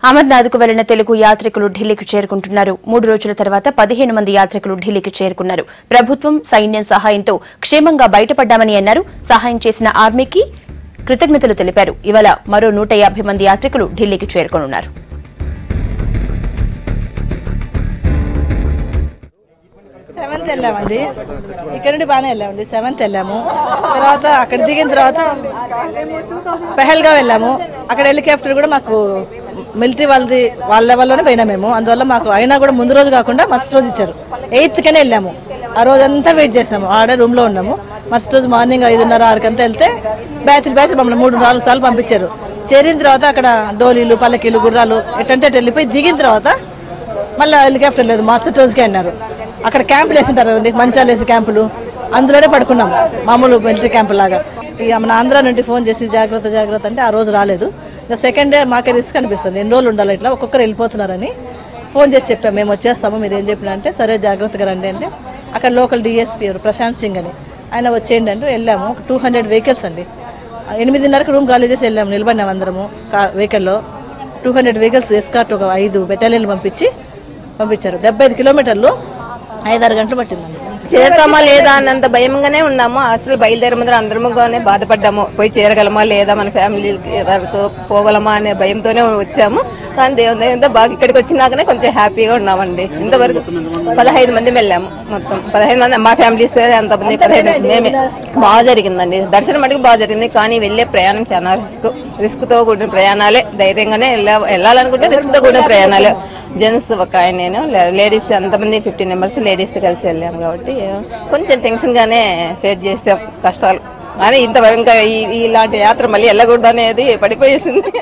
అమర్నాథ్కు వెళ్లిన తెలుగు యాత్రికులు ఢిల్లీకి చేరుకుంటున్నారు. 3 రోజుల తర్వాత 15 మంది యాత్రికులు ఢిల్లీకి చేరుకున్నారు. ప్రభుత్వం, సైన్యం సహాయంతో క్షేమంగా బయటపడ్డామని అన్నారు. సహాయం చేసిన ఆర్మీకి కృతజ్ఞతలు తెలిపారు. ఇవాళ మరో 150 మంది యాత్రికులు ఢిల్లీకి చేరుకోనున్నారు. సెవెంత్ వెళ్ళామండి. ఇక్కడ నుండి బాగానే వెళ్ళామండి. 7th వెళ్ళాము. తర్వాత అక్కడ దిగిన తర్వాత పెహల్గా వెళ్ళాము. అక్కడ హెలికాప్టర్ కూడా మాకు మిలిటరీ వాళ్ళ లెవెల్లోనే పోయినా మేము. అందువల్ల మాకు అయినా కూడా ముందు రోజు కాకుండా మరుసటి రోజు ఇచ్చారు. 8thకనే వెళ్ళాము. ఆ రోజంతా వెయిట్ చేసాము. ఆడే రూమ్ లో ఉన్నాము. మరుసటి రోజు మార్నింగ్ 5:30, 6 వెళ్తే బ్యాచ్లు మమ్మల్ని 3-4 సార్లు పంపించారు. చేరిన తర్వాత అక్కడ డోలీలు, పల్లకీలు, గుర్రాలు ఎట్టంటే వెళ్ళిపోయి దిగిన తర్వాత మళ్ళీ హెలికాప్టర్ లేదు, మరుసటి రోజుకే అన్నారు. అక్కడ క్యాంపులు వేసింటారు కదండి, మంచాలు వేసి క్యాంపులు, అందులోనే పడుకున్నాం. మామూలు మిలిటరీ క్యాంపు లాగా. ఇక మన ఆంధ్ర నుండి ఫోన్ చేసి జాగ్రత్త అంటే ఆ రోజు రాలేదు. ఇంకా సెకండ్ డే మాకే రిస్క్ అనిపిస్తుంది. ఎన్ని రోజులు ఉండాలి ఇట్లా, ఒక్కొక్కరు వెళ్ళిపోతున్నారని ఫోన్ చేసి చెప్పాము. మేము వచ్చేస్తాము, మీరు ఏం చెప్పినా అంటే సరే జాగ్రత్తగా రండి అంటే అక్కడ లోకల్ డిఎస్పీ ప్రశాంత్ సింగ్ అని ఆయన వచ్చేయండి అంటూ వెళ్ళాము. 200 వెహికల్స్ అండి. 8:30కి రూమ్ ఖాళీ చేసి వెళ్ళాము. నిలబడినాం అందరము వెహికల్లో. 200 వెహికల్స్ ఎస్కార్ట్ ఒక 5 బెటాలియన్లు పంపించారు. 75 కిలోమీటర్లు 5-6 గంటలు పట్టిందండి. చేరుతామా లేదా అన్నంత భయంగానే ఉన్నాము. అసలు బయలుదేరే ముందర అందరముగానే బాధపడ్డాము. పోయి చేరగలమా లేదా, మన ఫ్యామిలీ వరకు పోగలమా అనే భయంతోనే వచ్చాము. కానీ దేవుని బాగా ఇక్కడికి వచ్చినాకనే కొంచెం హ్యాపీగా ఉన్నామండి. ఇంతవరకు 15 మంది వెళ్ళాము. మొత్తం 15 మంది మా ఫ్యామిలీస్ అంతమంది 15 మేమే. బాగా జరిగిందండి. దర్శనం మటుకు బాగా జరిగింది. కానీ వెళ్లే ప్రయాణం చాలా రిస్క్ తో కూడిన ప్రయాణాలే. ధైర్యంగానే వెళ్ళాలనుకుంటే రిస్క్ తో కూడిన ప్రయాణాలే. జెంట్స్ ఒక ఆయన, నేను, లేడీస్ అంతమంది 15 మెంబర్స్ లేడీస్ కలిసి వెళ్ళాము. కాబట్టి కొంచెం టెన్షన్ గానే ఫేస్ చేసాం కష్టాలు. కానీ ఇంతవరకు ఇలాంటి యాత్ర మళ్ళీ వెళ్ళకూడదు అనేది పడిపోయేసింది.